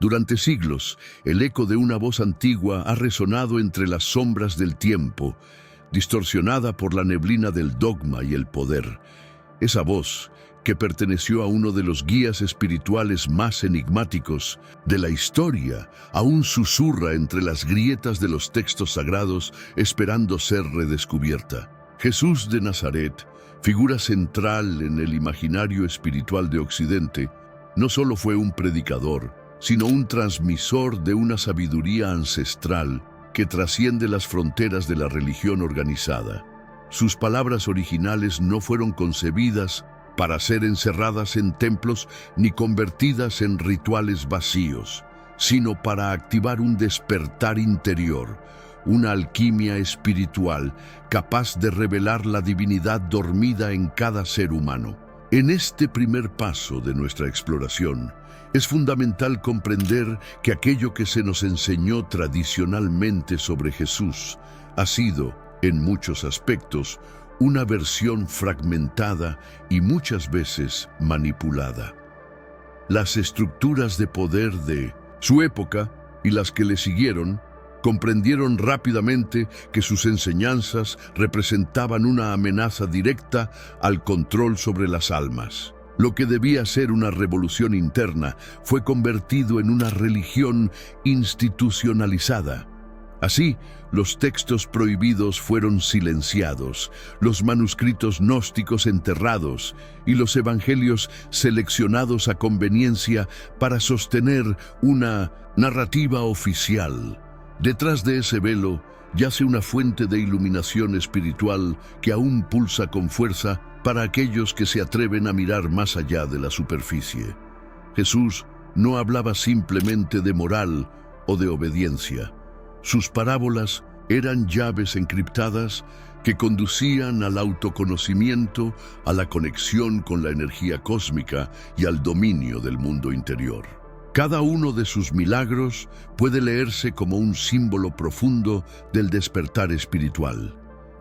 Durante siglos, el eco de una voz antigua ha resonado entre las sombras del tiempo, distorsionada por la neblina del dogma y el poder. Esa voz, que perteneció a uno de los guías espirituales más enigmáticos de la historia, aún susurra entre las grietas de los textos sagrados, esperando ser redescubierta. Jesús de Nazaret, figura central en el imaginario espiritual de Occidente, no solo fue un predicador, sino un transmisor de una sabiduría ancestral que trasciende las fronteras de la religión organizada. Sus palabras originales no fueron concebidas para ser encerradas en templos ni convertidas en rituales vacíos, sino para activar un despertar interior, una alquimia espiritual capaz de revelar la divinidad dormida en cada ser humano. En este primer paso de nuestra exploración, es fundamental comprender que aquello que se nos enseñó tradicionalmente sobre Jesús ha sido, en muchos aspectos, una versión fragmentada y muchas veces manipulada. Las estructuras de poder de su época y las que le siguieron comprendieron rápidamente que sus enseñanzas representaban una amenaza directa al control sobre las almas. Lo que debía ser una revolución interna fue convertido en una religión institucionalizada. Así, los textos prohibidos fueron silenciados, los manuscritos gnósticos enterrados y los evangelios seleccionados a conveniencia para sostener una narrativa oficial. Detrás de ese velo yace una fuente de iluminación espiritual que aún pulsa con fuerza para aquellos que se atreven a mirar más allá de la superficie. Jesús no hablaba simplemente de moral o de obediencia. Sus parábolas eran llaves encriptadas que conducían al autoconocimiento, a la conexión con la energía cósmica y al dominio del mundo interior. Cada uno de sus milagros puede leerse como un símbolo profundo del despertar espiritual.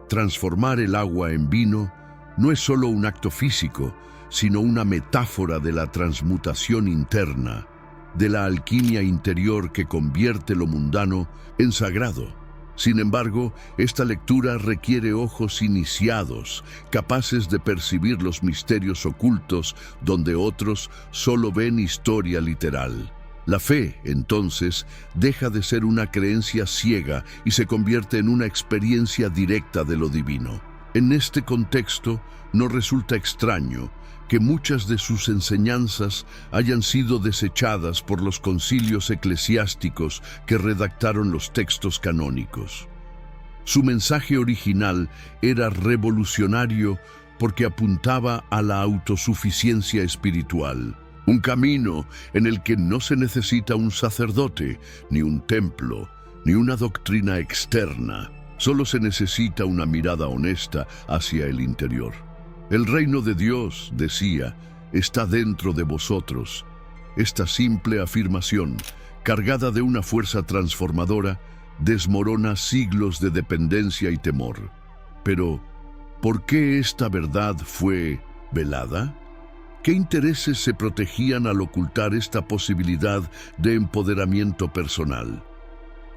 Transformar el agua en vino no es solo un acto físico, sino una metáfora de la transmutación interna, de la alquimia interior que convierte lo mundano en sagrado. Sin embargo, esta lectura requiere ojos iniciados, capaces de percibir los misterios ocultos donde otros solo ven historia literal. La fe, entonces, deja de ser una creencia ciega y se convierte en una experiencia directa de lo divino. En este contexto, no resulta extraño que muchas de sus enseñanzas hayan sido desechadas por los concilios eclesiásticos que redactaron los textos canónicos. Su mensaje original era revolucionario porque apuntaba a la autosuficiencia espiritual, un camino en el que no se necesita un sacerdote, ni un templo, ni una doctrina externa. Solo se necesita una mirada honesta hacia el interior. El reino de Dios, decía, está dentro de vosotros. Esta simple afirmación, cargada de una fuerza transformadora, desmorona siglos de dependencia y temor. Pero, ¿por qué esta verdad fue velada? ¿Qué intereses se protegían al ocultar esta posibilidad de empoderamiento personal?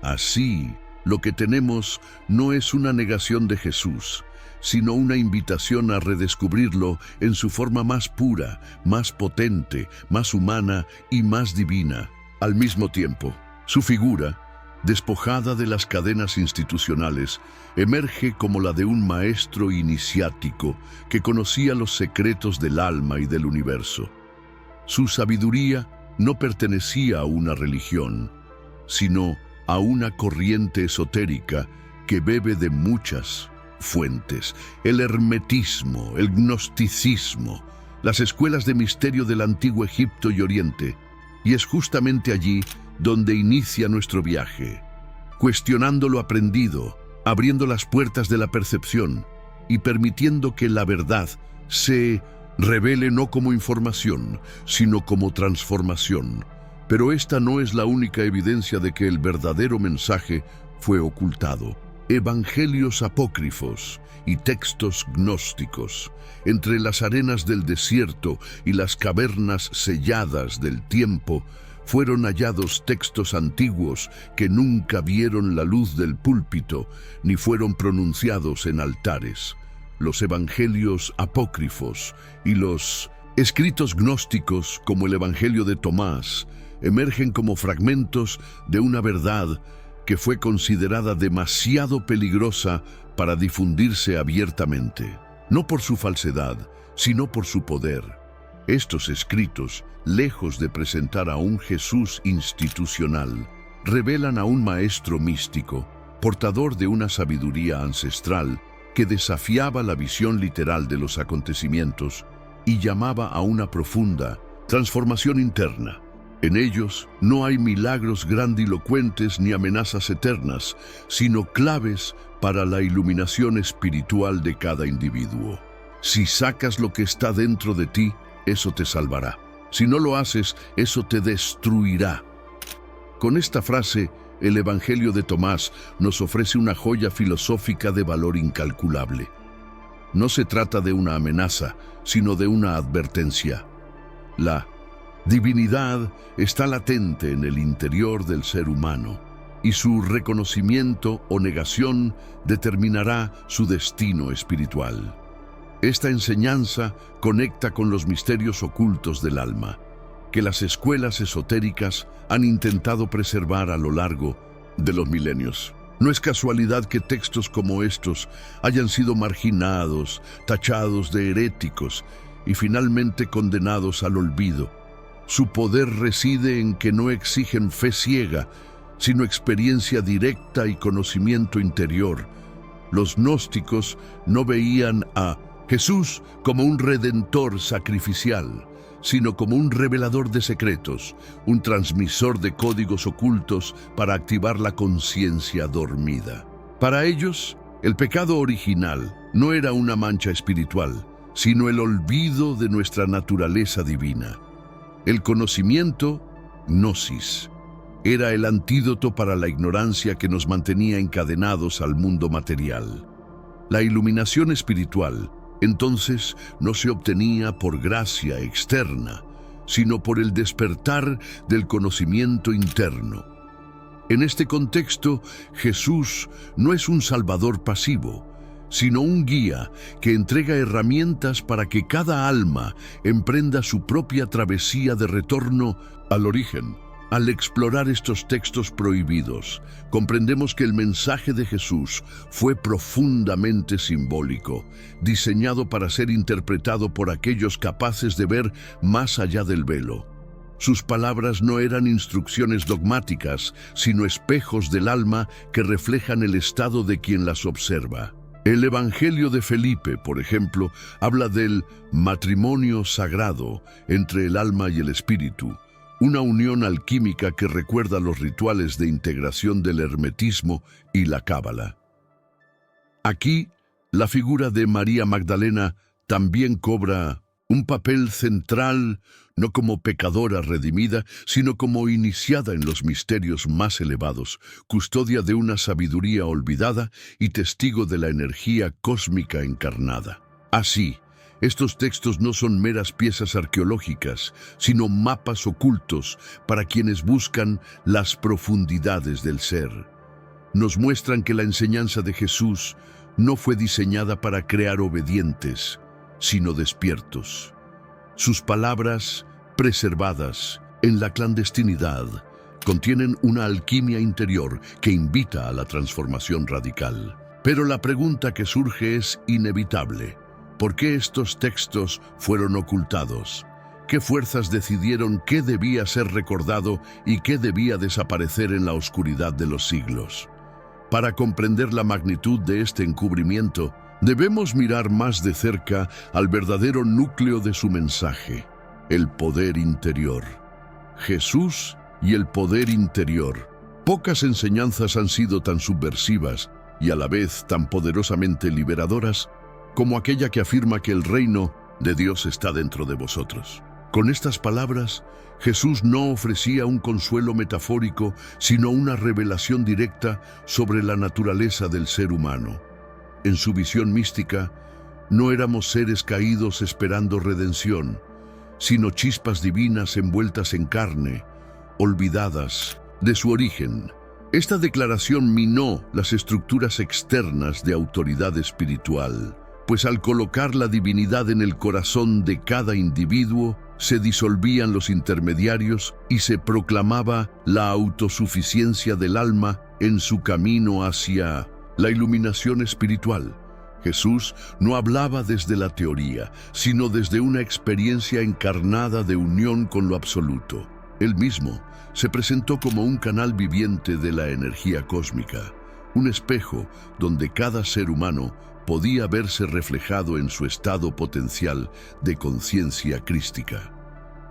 Así, lo que tenemos no es una negación de Jesús, sino una invitación a redescubrirlo en su forma más pura, más potente, más humana y más divina. Al mismo tiempo, su figura, despojada de las cadenas institucionales, emerge como la de un maestro iniciático que conocía los secretos del alma y del universo. Su sabiduría no pertenecía a una religión, sino a una corriente esotérica que bebe de muchas fuentes: el hermetismo, el gnosticismo, las escuelas de misterio del antiguo Egipto y Oriente. Y es justamente allí donde inicia nuestro viaje, cuestionando lo aprendido, abriendo las puertas de la percepción y permitiendo que la verdad se revele no como información, sino como transformación. Pero esta no es la única evidencia de que el verdadero mensaje fue ocultado. Evangelios apócrifos y textos gnósticos, entre las arenas del desierto y las cavernas selladas del tiempo, fueron hallados textos antiguos que nunca vieron la luz del púlpito ni fueron pronunciados en altares. Los evangelios apócrifos y los escritos gnósticos, como el Evangelio de Tomás, emergen como fragmentos de una verdad que fue considerada demasiado peligrosa para difundirse abiertamente, no por su falsedad, sino por su poder. Estos escritos, lejos de presentar a un Jesús institucional, revelan a un maestro místico, portador de una sabiduría ancestral que desafiaba la visión literal de los acontecimientos y llamaba a una profunda transformación interna. En ellos no hay milagros grandilocuentes ni amenazas eternas, sino claves para la iluminación espiritual de cada individuo. Si sacas lo que está dentro de ti, eso te salvará. Si no lo haces, eso te destruirá. Con esta frase, el Evangelio de Tomás nos ofrece una joya filosófica de valor incalculable. No se trata de una amenaza, sino de una advertencia. La divinidad está latente en el interior del ser humano, y su reconocimiento o negación determinará su destino espiritual. Esta enseñanza conecta con los misterios ocultos del alma, que las escuelas esotéricas han intentado preservar a lo largo de los milenios. No es casualidad que textos como estos hayan sido marginados, tachados de heréticos y finalmente condenados al olvido. Su poder reside en que no exigen fe ciega, sino experiencia directa y conocimiento interior. Los gnósticos no veían a Jesús como un redentor sacrificial, sino como un revelador de secretos, un transmisor de códigos ocultos para activar la conciencia dormida. Para ellos, el pecado original no era una mancha espiritual, sino el olvido de nuestra naturaleza divina. El conocimiento, gnosis, era el antídoto para la ignorancia que nos mantenía encadenados al mundo material. La iluminación espiritual, entonces, no se obtenía por gracia externa, sino por el despertar del conocimiento interno. En este contexto, Jesús no es un salvador pasivo, sino un guía que entrega herramientas para que cada alma emprenda su propia travesía de retorno al origen. Al explorar estos textos prohibidos, comprendemos que el mensaje de Jesús fue profundamente simbólico, diseñado para ser interpretado por aquellos capaces de ver más allá del velo. Sus palabras no eran instrucciones dogmáticas, sino espejos del alma que reflejan el estado de quien las observa. El Evangelio de Felipe, por ejemplo, habla del matrimonio sagrado entre el alma y el espíritu, una unión alquímica que recuerda los rituales de integración del hermetismo y la cábala. Aquí, la figura de María Magdalena también cobra un papel central, no como pecadora redimida, sino como iniciada en los misterios más elevados, custodia de una sabiduría olvidada y testigo de la energía cósmica encarnada. Así, estos textos no son meras piezas arqueológicas, sino mapas ocultos para quienes buscan las profundidades del ser. Nos muestran que la enseñanza de Jesús no fue diseñada para crear obedientes, sino despiertos. Sus palabras, preservadas en la clandestinidad, contienen una alquimia interior que invita a la transformación radical. Pero la pregunta que surge es inevitable. ¿Por qué estos textos fueron ocultados? ¿Qué fuerzas decidieron qué debía ser recordado y qué debía desaparecer en la oscuridad de los siglos? Para comprender la magnitud de este encubrimiento, debemos mirar más de cerca al verdadero núcleo de su mensaje, el poder interior. Jesús y el poder interior. Pocas enseñanzas han sido tan subversivas y a la vez tan poderosamente liberadoras como aquella que afirma que el reino de Dios está dentro de vosotros. Con estas palabras, Jesús no ofrecía un consuelo metafórico, sino una revelación directa sobre la naturaleza del ser humano. En su visión mística, no éramos seres caídos esperando redención, sino chispas divinas envueltas en carne, olvidadas de su origen. Esta declaración minó las estructuras externas de autoridad espiritual, pues al colocar la divinidad en el corazón de cada individuo, se disolvían los intermediarios y se proclamaba la autosuficiencia del alma en su camino hacia la iluminación espiritual. Jesús no hablaba desde la teoría, sino desde una experiencia encarnada de unión con lo absoluto. Él mismo se presentó como un canal viviente de la energía cósmica, un espejo donde cada ser humano podía verse reflejado en su estado potencial de conciencia crística.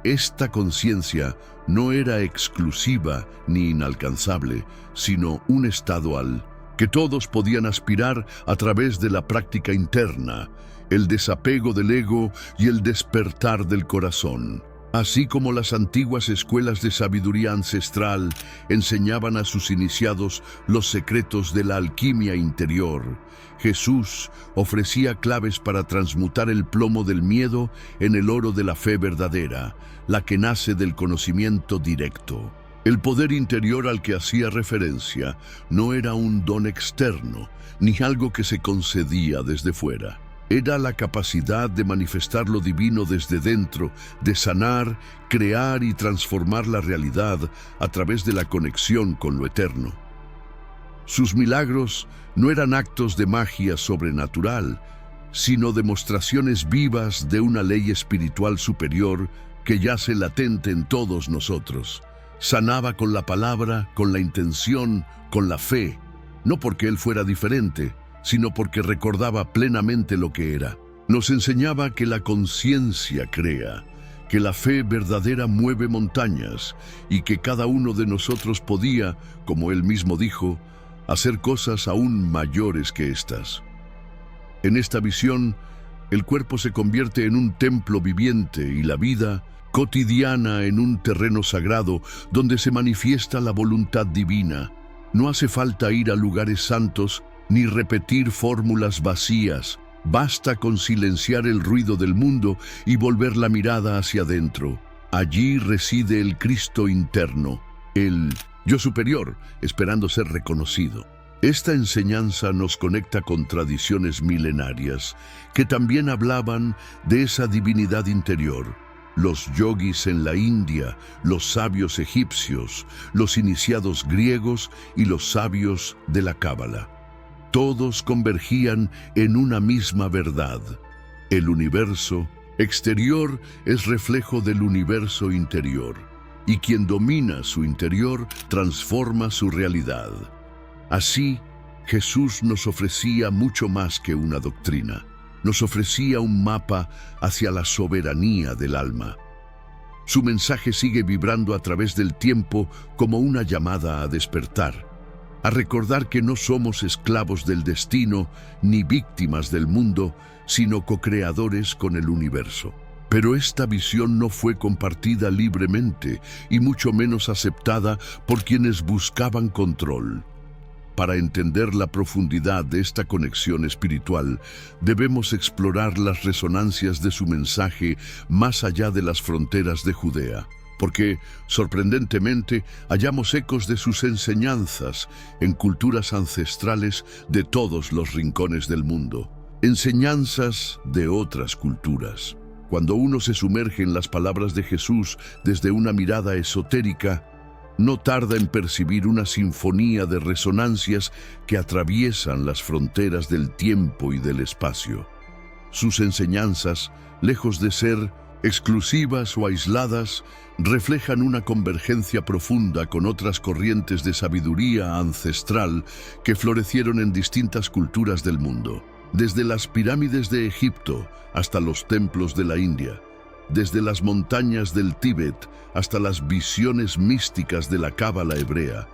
Esta conciencia no era exclusiva ni inalcanzable, sino un estado al que todos podían aspirar a través de la práctica interna, el desapego del ego y el despertar del corazón. Así como las antiguas escuelas de sabiduría ancestral enseñaban a sus iniciados los secretos de la alquimia interior, Jesús ofrecía claves para transmutar el plomo del miedo en el oro de la fe verdadera, la que nace del conocimiento directo. El poder interior al que hacía referencia no era un don externo, ni algo que se concedía desde fuera. Era la capacidad de manifestar lo divino desde dentro, de sanar, crear y transformar la realidad a través de la conexión con lo eterno. Sus milagros no eran actos de magia sobrenatural, sino demostraciones vivas de una ley espiritual superior que yace latente en todos nosotros. Sanaba con la palabra, con la intención, con la fe, no porque él fuera diferente, sino porque recordaba plenamente lo que era. Nos enseñaba que la conciencia crea, que la fe verdadera mueve montañas y que cada uno de nosotros podía, como él mismo dijo, hacer cosas aún mayores que estas. En esta visión, el cuerpo se convierte en un templo viviente y la vida cotidiana en un terreno sagrado donde se manifiesta la voluntad divina. No hace falta ir a lugares santos ni repetir fórmulas vacías. Basta con silenciar el ruido del mundo y volver la mirada hacia adentro. Allí reside el Cristo interno, el yo superior, esperando ser reconocido. Esta enseñanza nos conecta con tradiciones milenarias que también hablaban de esa divinidad interior. Los yogis en la India, los sabios egipcios, los iniciados griegos y los sabios de la Cábala. Todos convergían en una misma verdad. El universo exterior es reflejo del universo interior, y quien domina su interior transforma su realidad. Así, Jesús nos ofrecía mucho más que una doctrina. Nos ofrecía un mapa hacia la soberanía del alma. Su mensaje sigue vibrando a través del tiempo como una llamada a despertar, a recordar que no somos esclavos del destino ni víctimas del mundo, sino co-creadores con el universo. Pero esta visión no fue compartida libremente y mucho menos aceptada por quienes buscaban control. Para entender la profundidad de esta conexión espiritual, debemos explorar las resonancias de su mensaje más allá de las fronteras de Judea, porque, sorprendentemente, hallamos ecos de sus enseñanzas en culturas ancestrales de todos los rincones del mundo, enseñanzas de otras culturas. Cuando uno se sumerge en las palabras de Jesús desde una mirada esotérica, no tarda en percibir una sinfonía de resonancias que atraviesan las fronteras del tiempo y del espacio. Sus enseñanzas, lejos de ser exclusivas o aisladas, reflejan una convergencia profunda con otras corrientes de sabiduría ancestral que florecieron en distintas culturas del mundo, desde las pirámides de Egipto hasta los templos de la India, desde las montañas del Tíbet hasta las visiones místicas de la Cábala hebrea.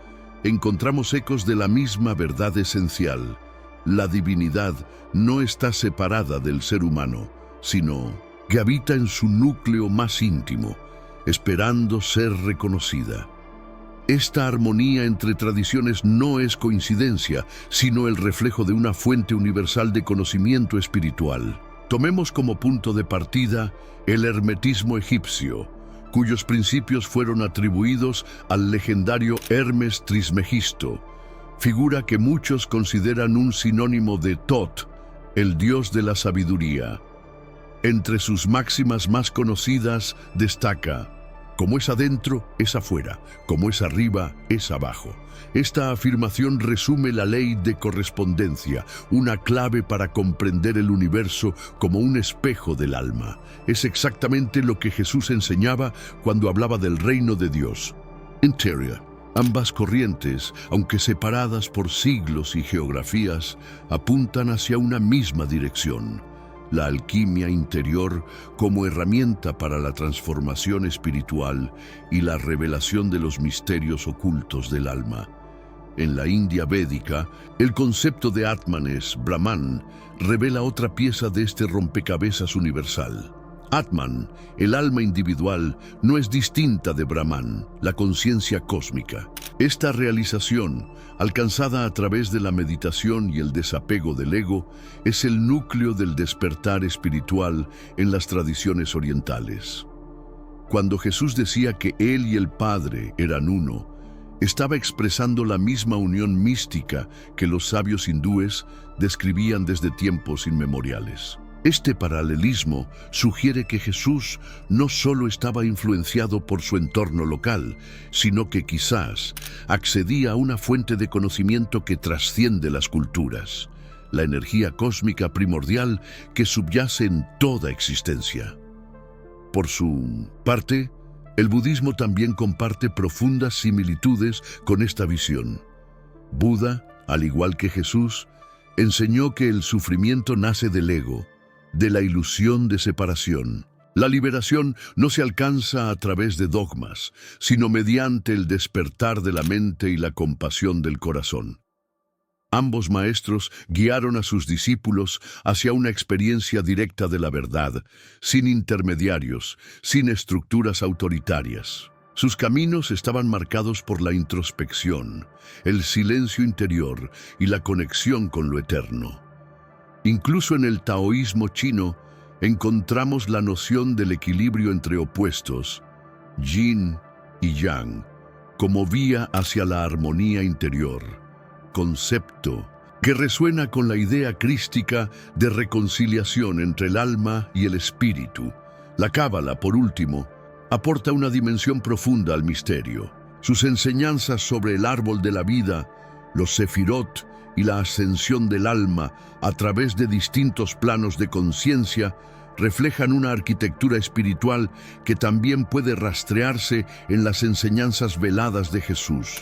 Encontramos ecos de la misma verdad esencial. La divinidad no está separada del ser humano, sino que habita en su núcleo más íntimo, esperando ser reconocida. Esta armonía entre tradiciones no es coincidencia, sino el reflejo de una fuente universal de conocimiento espiritual. Tomemos como punto de partida el hermetismo egipcio, cuyos principios fueron atribuidos al legendario Hermes Trismegisto, figura que muchos consideran un sinónimo de Tot, el dios de la sabiduría. Entre sus máximas más conocidas destaca: como es adentro, es afuera; como es arriba, es abajo. Esta afirmación resume la ley de correspondencia, una clave para comprender el universo como un espejo del alma. Es exactamente lo que Jesús enseñaba cuando hablaba del reino de Dios. Interior. Ambas corrientes, aunque separadas por siglos y geografías, apuntan hacia una misma dirección: la alquimia interior como herramienta para la transformación espiritual y la revelación de los misterios ocultos del alma. En la India védica, el concepto de Atman es Brahman, revela otra pieza de este rompecabezas universal. Atman, el alma individual, no es distinta de Brahman, la conciencia cósmica. Esta realización, alcanzada a través de la meditación y el desapego del ego, es el núcleo del despertar espiritual en las tradiciones orientales. Cuando Jesús decía que Él y el Padre eran uno, estaba expresando la misma unión mística que los sabios hindúes describían desde tiempos inmemoriales. Este paralelismo sugiere que Jesús no solo estaba influenciado por su entorno local, sino que quizás accedía a una fuente de conocimiento que trasciende las culturas, la energía cósmica primordial que subyace en toda existencia. Por su parte, el budismo también comparte profundas similitudes con esta visión. Buda, al igual que Jesús, enseñó que el sufrimiento nace del ego, de la ilusión de separación. La liberación no se alcanza a través de dogmas, sino mediante el despertar de la mente y la compasión del corazón. Ambos maestros guiaron a sus discípulos hacia una experiencia directa de la verdad, sin intermediarios, sin estructuras autoritarias. Sus caminos estaban marcados por la introspección, el silencio interior y la conexión con lo eterno. Incluso en el taoísmo chino encontramos la noción del equilibrio entre opuestos, yin y yang, como vía hacia la armonía interior, concepto que resuena con la idea crística de reconciliación entre el alma y el espíritu. La Cábala, por último, aporta una dimensión profunda al misterio. Sus enseñanzas sobre el árbol de la vida, los sefirot y la ascensión del alma a través de distintos planos de conciencia reflejan una arquitectura espiritual que también puede rastrearse en las enseñanzas veladas de Jesús.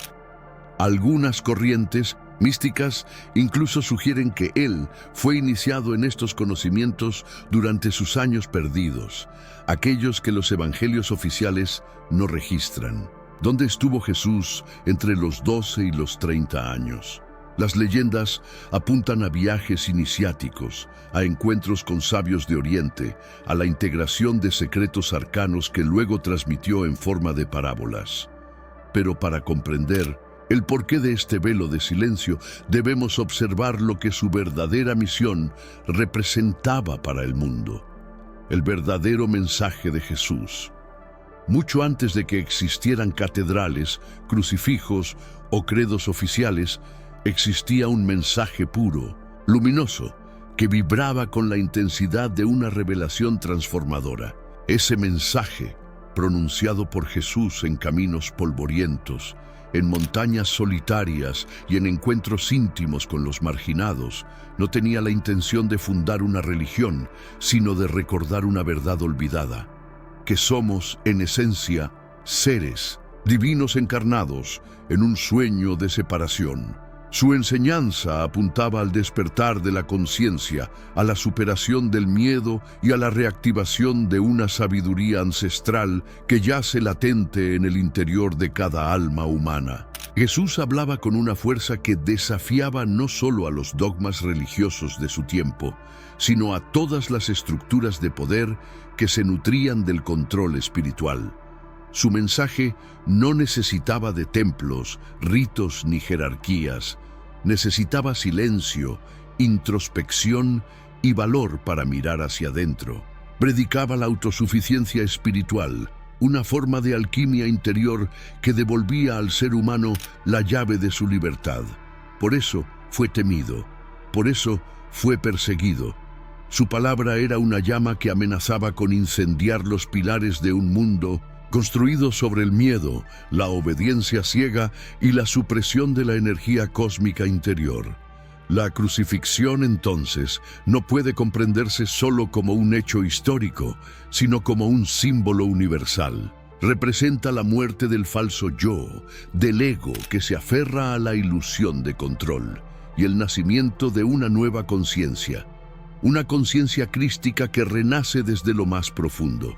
Algunas corrientes místicas incluso sugieren que Él fue iniciado en estos conocimientos durante sus años perdidos, aquellos que los evangelios oficiales no registran. ¿Dónde estuvo Jesús entre los 12 y los 30 años? Las leyendas apuntan a viajes iniciáticos, a encuentros con sabios de Oriente, a la integración de secretos arcanos que luego transmitió en forma de parábolas. Pero para comprender el porqué de este velo de silencio, debemos observar lo que su verdadera misión representaba para el mundo. El verdadero mensaje de Jesús. Mucho antes de que existieran catedrales, crucifijos o credos oficiales, existía un mensaje puro, luminoso, que vibraba con la intensidad de una revelación transformadora. Ese mensaje, pronunciado por Jesús en caminos polvorientos, en montañas solitarias y en encuentros íntimos con los marginados, no tenía la intención de fundar una religión, sino de recordar una verdad olvidada, que somos, en esencia, seres divinos encarnados en un sueño de separación. Su enseñanza apuntaba al despertar de la conciencia, a la superación del miedo y a la reactivación de una sabiduría ancestral que yace latente en el interior de cada alma humana. Jesús hablaba con una fuerza que desafiaba no solo a los dogmas religiosos de su tiempo, sino a todas las estructuras de poder que se nutrían del control espiritual. Su mensaje no necesitaba de templos, ritos ni jerarquías. Necesitaba silencio, introspección y valor para mirar hacia adentro. Predicaba la autosuficiencia espiritual, una forma de alquimia interior que devolvía al ser humano la llave de su libertad. Por eso fue temido, por eso fue perseguido. Su palabra era una llama que amenazaba con incendiar los pilares de un mundo construido sobre el miedo, la obediencia ciega y la supresión de la energía cósmica interior. La crucifixión, entonces, no puede comprenderse solo como un hecho histórico, sino como un símbolo universal. Representa la muerte del falso yo, del ego que se aferra a la ilusión de control, y el nacimiento de una nueva conciencia, una conciencia crística que renace desde lo más profundo.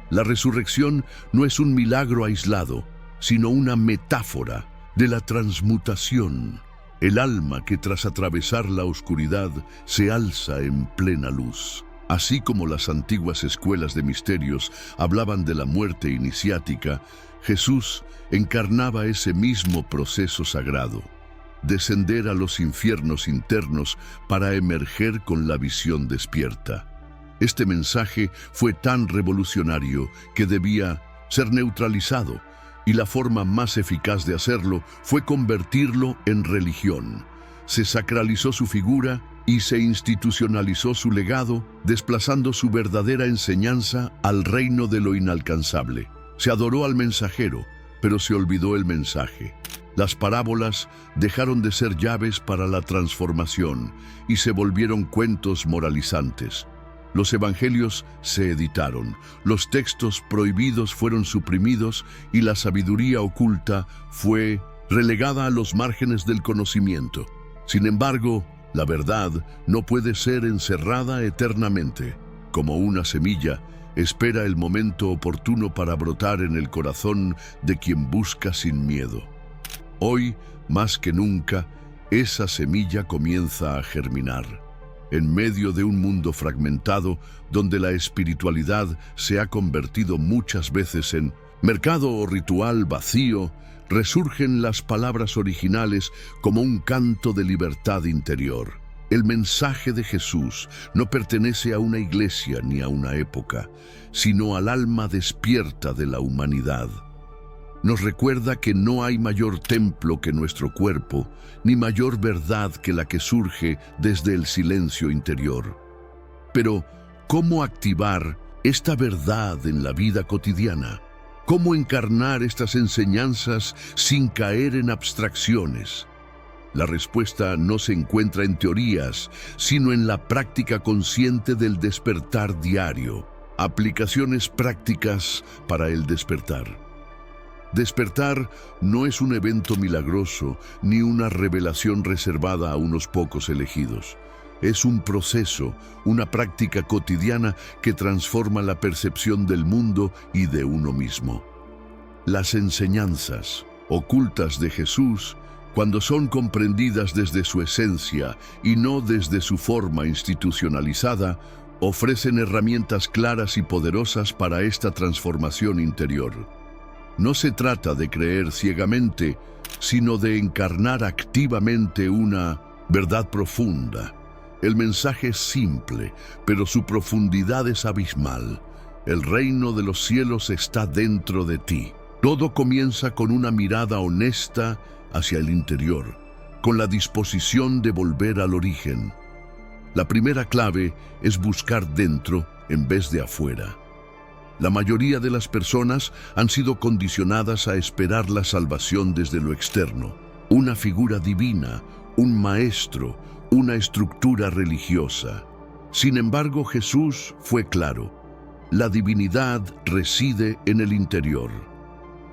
La resurrección no es un milagro aislado, sino una metáfora de la transmutación. El alma que tras atravesar la oscuridad se alza en plena luz. Así como las antiguas escuelas de misterios hablaban de la muerte iniciática, Jesús encarnaba ese mismo proceso sagrado: descender a los infiernos internos para emerger con la visión despierta. Este mensaje fue tan revolucionario que debía ser neutralizado, y la forma más eficaz de hacerlo fue convertirlo en religión. Se sacralizó su figura y se institucionalizó su legado, desplazando su verdadera enseñanza al reino de lo inalcanzable. Se adoró al mensajero, pero se olvidó el mensaje. Las parábolas dejaron de ser llaves para la transformación y se volvieron cuentos moralizantes. Los evangelios se editaron, los textos prohibidos fueron suprimidos y la sabiduría oculta fue relegada a los márgenes del conocimiento. Sin embargo, la verdad no puede ser encerrada eternamente. Como una semilla, espera el momento oportuno para brotar en el corazón de quien busca sin miedo. Hoy, más que nunca, esa semilla comienza a germinar. En medio de un mundo fragmentado, donde la espiritualidad se ha convertido muchas veces en mercado o ritual vacío, resurgen las palabras originales como un canto de libertad interior. El mensaje de Jesús no pertenece a una iglesia ni a una época, sino al alma despierta de la humanidad. Nos recuerda que no hay mayor templo que nuestro cuerpo, ni mayor verdad que la que surge desde el silencio interior. Pero, ¿cómo activar esta verdad en la vida cotidiana? ¿Cómo encarnar estas enseñanzas sin caer en abstracciones? La respuesta no se encuentra en teorías, sino en la práctica consciente del despertar diario. Aplicaciones prácticas para el despertar. Despertar no es un evento milagroso ni una revelación reservada a unos pocos elegidos. Es un proceso, una práctica cotidiana que transforma la percepción del mundo y de uno mismo. Las enseñanzas ocultas de Jesús, cuando son comprendidas desde su esencia y no desde su forma institucionalizada, ofrecen herramientas claras y poderosas para esta transformación interior. No se trata de creer ciegamente, sino de encarnar activamente una verdad profunda. El mensaje es simple, pero su profundidad es abismal. El reino de los cielos está dentro de ti. Todo comienza con una mirada honesta hacia el interior, con la disposición de volver al origen. La primera clave es buscar dentro en vez de afuera. La mayoría de las personas han sido condicionadas a esperar la salvación desde lo externo, una figura divina, un maestro, una estructura religiosa. Sin embargo, Jesús fue claro: la divinidad reside en el interior.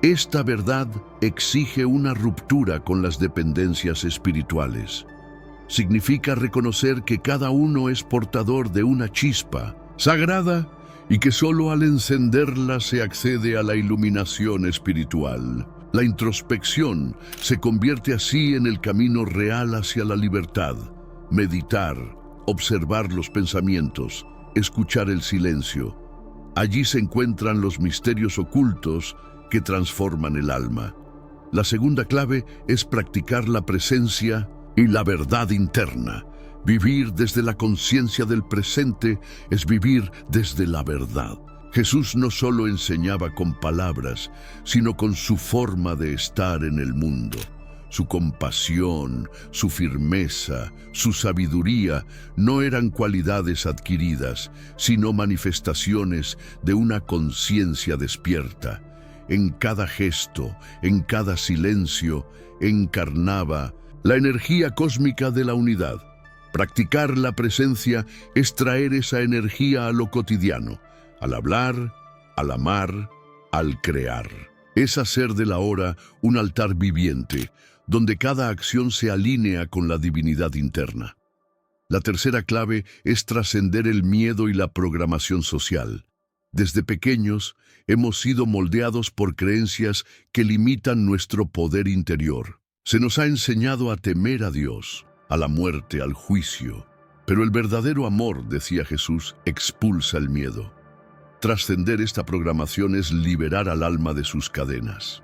Esta verdad exige una ruptura con las dependencias espirituales. Significa reconocer que cada uno es portador de una chispa sagrada y que solo al encenderla se accede a la iluminación espiritual. La introspección se convierte así en el camino real hacia la libertad. Meditar, observar los pensamientos, escuchar el silencio. Allí se encuentran los misterios ocultos que transforman el alma. La segunda clave es practicar la presencia y la verdad interna. Vivir desde la conciencia del presente es vivir desde la verdad. Jesús no solo enseñaba con palabras, sino con su forma de estar en el mundo. Su compasión, su firmeza, su sabiduría no eran cualidades adquiridas, sino manifestaciones de una conciencia despierta. En cada gesto, en cada silencio, encarnaba la energía cósmica de la unidad. Practicar la presencia es traer esa energía a lo cotidiano, al hablar, al amar, al crear. Es hacer del ahora un altar viviente, donde cada acción se alinea con la divinidad interna. La tercera clave es trascender el miedo y la programación social. Desde pequeños hemos sido moldeados por creencias que limitan nuestro poder interior. Se nos ha enseñado a temer a Dios, a la muerte, al juicio. Pero el verdadero amor, decía Jesús, expulsa el miedo. Trascender esta programación es liberar al alma de sus cadenas.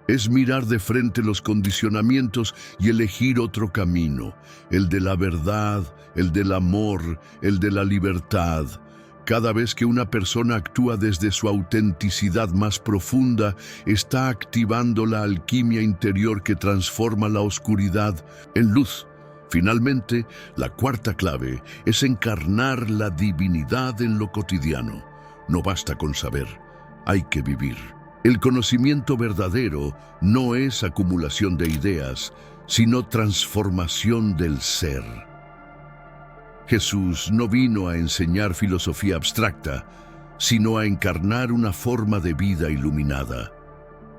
Es mirar de frente los condicionamientos y elegir otro camino, el de la verdad, el del amor, el de la libertad. Cada vez que una persona actúa desde su autenticidad más profunda, está activando la alquimia interior que transforma la oscuridad en luz. Finalmente, la cuarta clave es encarnar la divinidad en lo cotidiano. No basta con saber, hay que vivir. El conocimiento verdadero no es acumulación de ideas, sino transformación del ser. Jesús no vino a enseñar filosofía abstracta, sino a encarnar una forma de vida iluminada.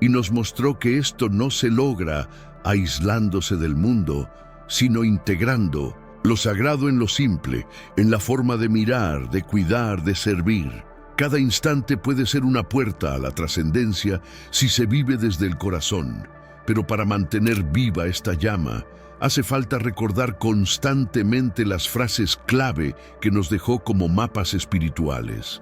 Y nos mostró que esto no se logra aislándose del mundo, sino integrando lo sagrado en lo simple, en la forma de mirar, de cuidar, de servir. Cada instante puede ser una puerta a la trascendencia si se vive desde el corazón, pero para mantener viva esta llama, hace falta recordar constantemente las frases clave que nos dejó como mapas espirituales.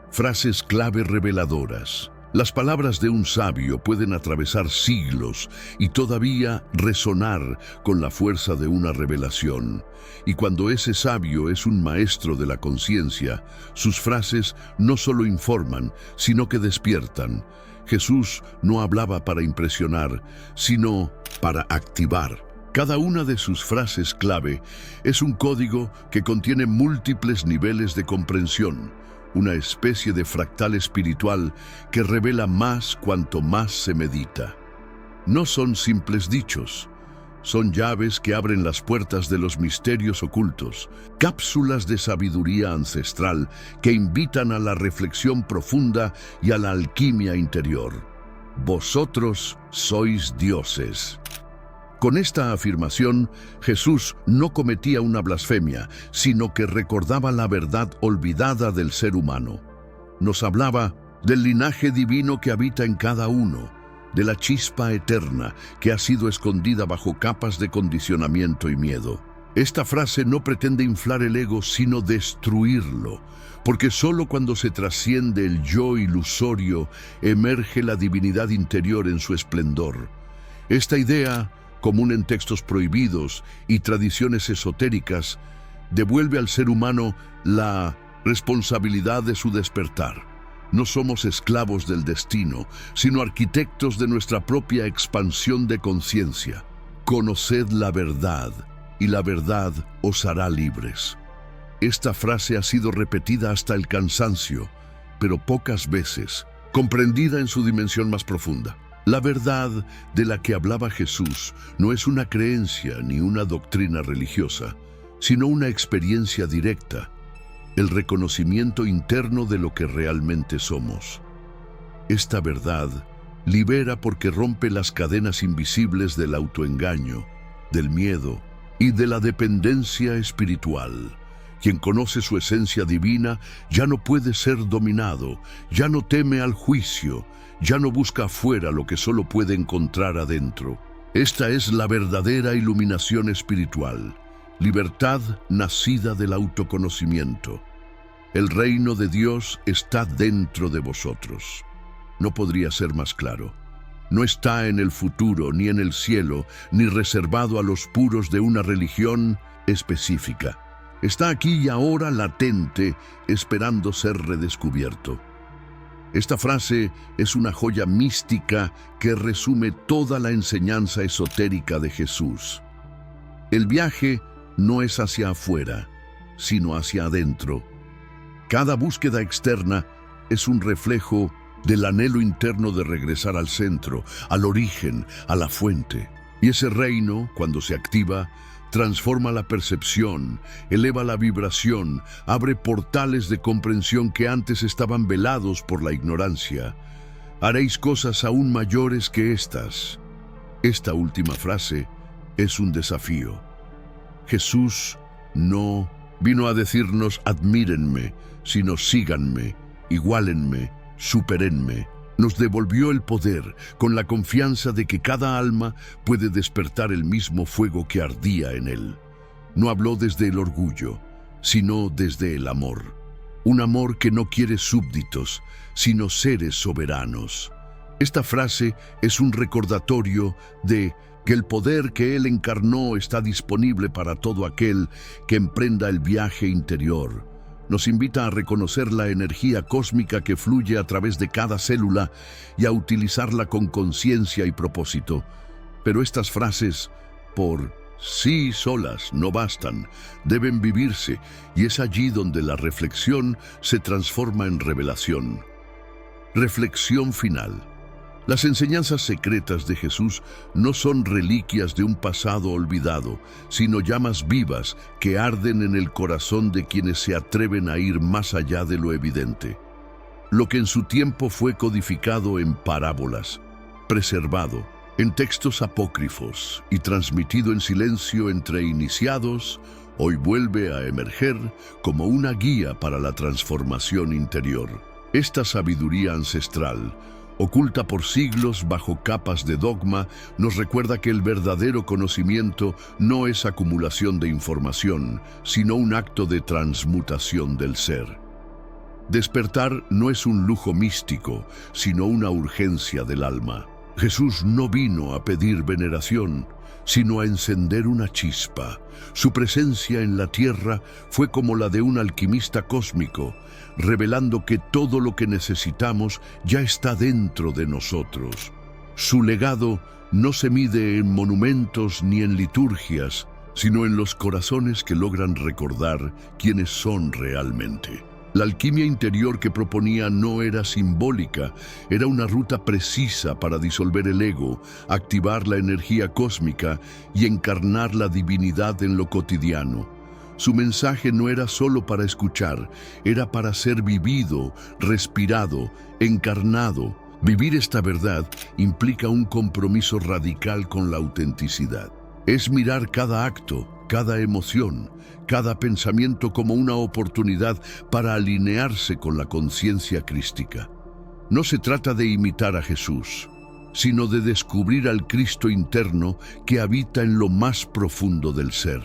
Frases clave reveladoras. Las palabras de un sabio pueden atravesar siglos y todavía resonar con la fuerza de una revelación. Y cuando ese sabio es un maestro de la conciencia, sus frases no solo informan, sino que despiertan. Jesús no hablaba para impresionar, sino para activar. Cada una de sus frases clave es un código que contiene múltiples niveles de comprensión, una especie de fractal espiritual que revela más cuanto más se medita. No son simples dichos, son llaves que abren las puertas de los misterios ocultos, cápsulas de sabiduría ancestral que invitan a la reflexión profunda y a la alquimia interior. Vosotros sois dioses. Con esta afirmación, Jesús no cometía una blasfemia, sino que recordaba la verdad olvidada del ser humano. Nos hablaba del linaje divino que habita en cada uno, de la chispa eterna que ha sido escondida bajo capas de condicionamiento y miedo. Esta frase no pretende inflar el ego, sino destruirlo, porque solo cuando se trasciende el yo ilusorio, emerge la divinidad interior en su esplendor. Esta idea, común en textos prohibidos y tradiciones esotéricas, devuelve al ser humano la responsabilidad de su despertar. No somos esclavos del destino, sino arquitectos de nuestra propia expansión de conciencia. Conoced la verdad, y la verdad os hará libres. Esta frase ha sido repetida hasta el cansancio, pero pocas veces, comprendida en su dimensión más profunda. La verdad de la que hablaba Jesús no es una creencia ni una doctrina religiosa, sino una experiencia directa, el reconocimiento interno de lo que realmente somos. Esta verdad libera porque rompe las cadenas invisibles del autoengaño, del miedo y de la dependencia espiritual. Quien conoce su esencia divina ya no puede ser dominado, ya no teme al juicio, ya no busca afuera lo que solo puede encontrar adentro. Esta es la verdadera iluminación espiritual, libertad nacida del autoconocimiento. El reino de Dios está dentro de vosotros. No podría ser más claro. No está en el futuro, ni en el cielo, ni reservado a los puros de una religión específica. Está aquí y ahora latente, esperando ser redescubierto. Esta frase es una joya mística que resume toda la enseñanza esotérica de Jesús. El viaje no es hacia afuera, sino hacia adentro. Cada búsqueda externa es un reflejo del anhelo interno de regresar al centro, al origen, a la fuente. Y ese reino, cuando se activa, transforma la percepción, eleva la vibración, abre portales de comprensión que antes estaban velados por la ignorancia. Haréis cosas aún mayores que estas. Esta última frase es un desafío. Jesús no vino a decirnos admírenme, sino síganme, iguálenme, supérenme. Nos devolvió el poder con la confianza de que cada alma puede despertar el mismo fuego que ardía en él. No habló desde el orgullo, sino desde el amor. Un amor que no quiere súbditos, sino seres soberanos. Esta frase es un recordatorio de que el poder que Él encarnó está disponible para todo aquel que emprenda el viaje interior. Nos invita a reconocer la energía cósmica que fluye a través de cada célula y a utilizarla con conciencia y propósito. Pero estas frases, por sí solas, no bastan, deben vivirse, y es allí donde la reflexión se transforma en revelación. Reflexión final. Las enseñanzas secretas de Jesús no son reliquias de un pasado olvidado, sino llamas vivas que arden en el corazón de quienes se atreven a ir más allá de lo evidente. Lo que en su tiempo fue codificado en parábolas, preservado en textos apócrifos y transmitido en silencio entre iniciados, hoy vuelve a emerger como una guía para la transformación interior. Esta sabiduría ancestral, oculta por siglos bajo capas de dogma, nos recuerda que el verdadero conocimiento no es acumulación de información, sino un acto de transmutación del ser. Despertar no es un lujo místico, sino una urgencia del alma. Jesús no vino a pedir veneración, sino a encender una chispa. Su presencia en la tierra fue como la de un alquimista cósmico, revelando que todo lo que necesitamos ya está dentro de nosotros. Su legado no se mide en monumentos ni en liturgias, sino en los corazones que logran recordar quiénes son realmente. La alquimia interior que proponía no era simbólica, era una ruta precisa para disolver el ego, activar la energía cósmica y encarnar la divinidad en lo cotidiano. Su mensaje no era solo para escuchar, era para ser vivido, respirado, encarnado. Vivir esta verdad implica un compromiso radical con la autenticidad. Es mirar cada acto, cada emoción, cada pensamiento como una oportunidad para alinearse con la conciencia crística. No se trata de imitar a Jesús, sino de descubrir al Cristo interno que habita en lo más profundo del ser.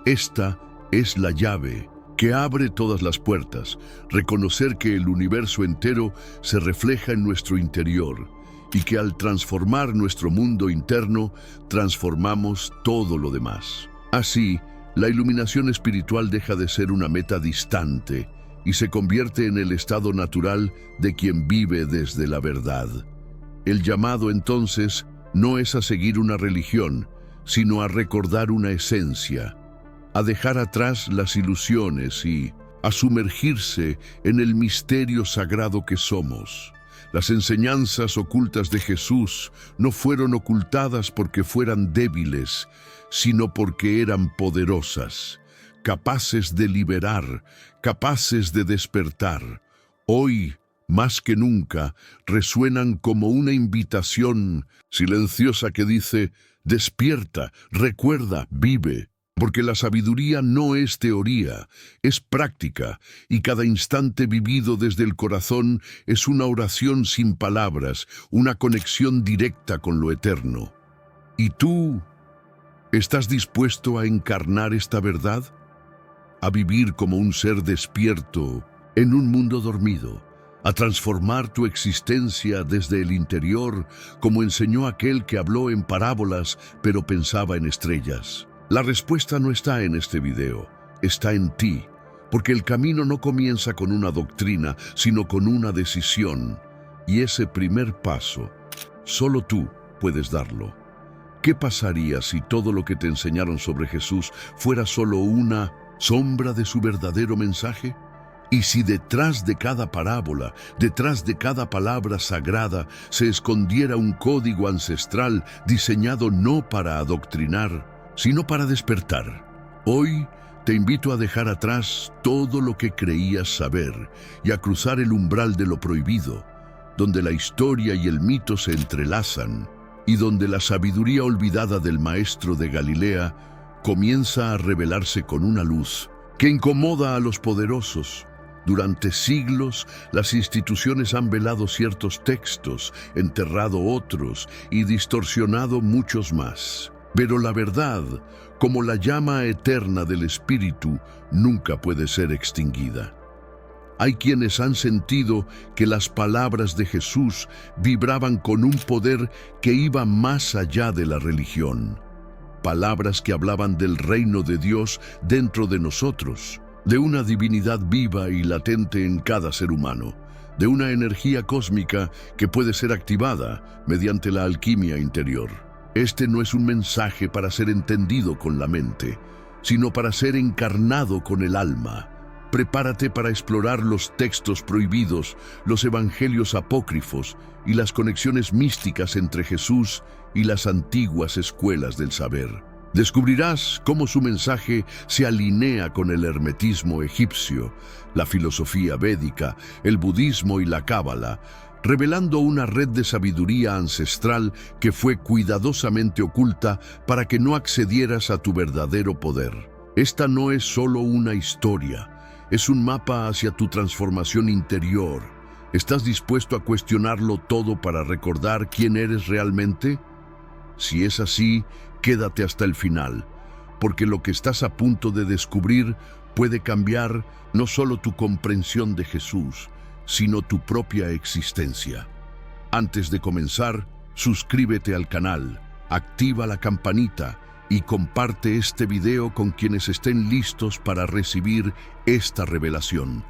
Esta es la llave que abre todas las puertas, reconocer que el universo entero se refleja en nuestro interior y que al transformar nuestro mundo interno, transformamos todo lo demás. Así, la iluminación espiritual deja de ser una meta distante y se convierte en el estado natural de quien vive desde la verdad. El llamado, entonces, no es a seguir una religión, sino a recordar una esencia, a dejar atrás las ilusiones y a sumergirse en el misterio sagrado que somos. Las enseñanzas ocultas de Jesús no fueron ocultadas porque fueran débiles, sino porque eran poderosas, capaces de liberar, capaces de despertar. Hoy, más que nunca, resuenan como una invitación silenciosa que dice: despierta, recuerda, vive. Porque la sabiduría no es teoría, es práctica, y cada instante vivido desde el corazón es una oración sin palabras, una conexión directa con lo eterno. ¿Y tú estás dispuesto a encarnar esta verdad? A vivir como un ser despierto en un mundo dormido, a transformar tu existencia desde el interior, como enseñó aquel que habló en parábolas pero pensaba en estrellas. La respuesta no está en este video, está en ti. Porque el camino no comienza con una doctrina, sino con una decisión. Y ese primer paso, solo tú puedes darlo. ¿Qué pasaría si todo lo que te enseñaron sobre Jesús fuera solo una sombra de su verdadero mensaje? ¿Y si detrás de cada parábola, detrás de cada palabra sagrada, se escondiera un código ancestral diseñado no para adoctrinar, sino para despertar? Hoy te invito a dejar atrás todo lo que creías saber y a cruzar el umbral de lo prohibido, donde la historia y el mito se entrelazan y donde la sabiduría olvidada del maestro de Galilea comienza a revelarse con una luz que incomoda a los poderosos. Durante siglos, las instituciones han velado ciertos textos, enterrado otros y distorsionado muchos más. Pero la verdad, como la llama eterna del Espíritu, nunca puede ser extinguida. Hay quienes han sentido que las palabras de Jesús vibraban con un poder que iba más allá de la religión. Palabras que hablaban del reino de Dios dentro de nosotros, de una divinidad viva y latente en cada ser humano, de una energía cósmica que puede ser activada mediante la alquimia interior. Este no es un mensaje para ser entendido con la mente, sino para ser encarnado con el alma. Prepárate para explorar los textos prohibidos, los evangelios apócrifos y las conexiones místicas entre Jesús y las antiguas escuelas del saber. Descubrirás cómo su mensaje se alinea con el hermetismo egipcio, la filosofía védica, el budismo y la cábala, revelando una red de sabiduría ancestral que fue cuidadosamente oculta para que no accedieras a tu verdadero poder. Esta no es solo una historia, es un mapa hacia tu transformación interior. ¿Estás dispuesto a cuestionarlo todo para recordar quién eres realmente? Si es así, quédate hasta el final, porque lo que estás a punto de descubrir puede cambiar no solo tu comprensión de Jesús, sino tu propia existencia. Antes de comenzar, suscríbete al canal, activa la campanita y comparte este video con quienes estén listos para recibir esta revelación.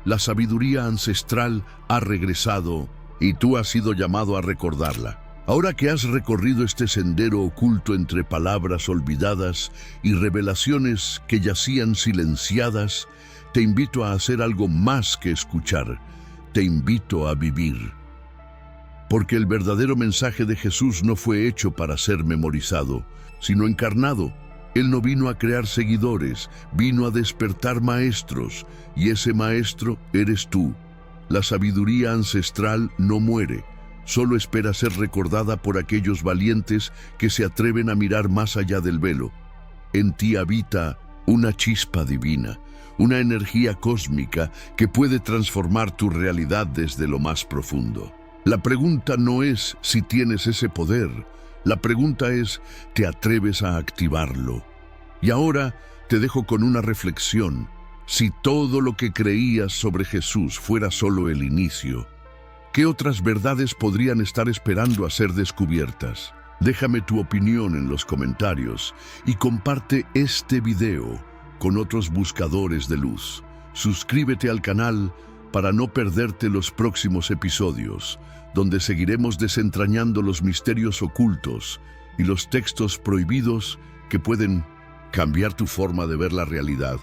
La sabiduría ancestral ha regresado y tú has sido llamado a recordarla. Ahora que has recorrido este sendero oculto entre palabras olvidadas y revelaciones que yacían silenciadas, te invito a hacer algo más que escuchar. Te invito a vivir. Porque el verdadero mensaje de Jesús no fue hecho para ser memorizado, sino encarnado. Él no vino a crear seguidores, vino a despertar maestros, y ese maestro eres tú. La sabiduría ancestral no muere, solo espera ser recordada por aquellos valientes que se atreven a mirar más allá del velo. En ti habita una chispa divina, una energía cósmica que puede transformar tu realidad desde lo más profundo. La pregunta no es si tienes ese poder, la pregunta es, ¿te atreves a activarlo? Y ahora te dejo con una reflexión. Si todo lo que creías sobre Jesús fuera solo el inicio, ¿qué otras verdades podrían estar esperando a ser descubiertas? Déjame tu opinión en los comentarios y comparte este video con otros buscadores de luz. Suscríbete al canal para no perderte los próximos episodios, donde seguiremos desentrañando los misterios ocultos y los textos prohibidos que pueden cambiar tu forma de ver la realidad.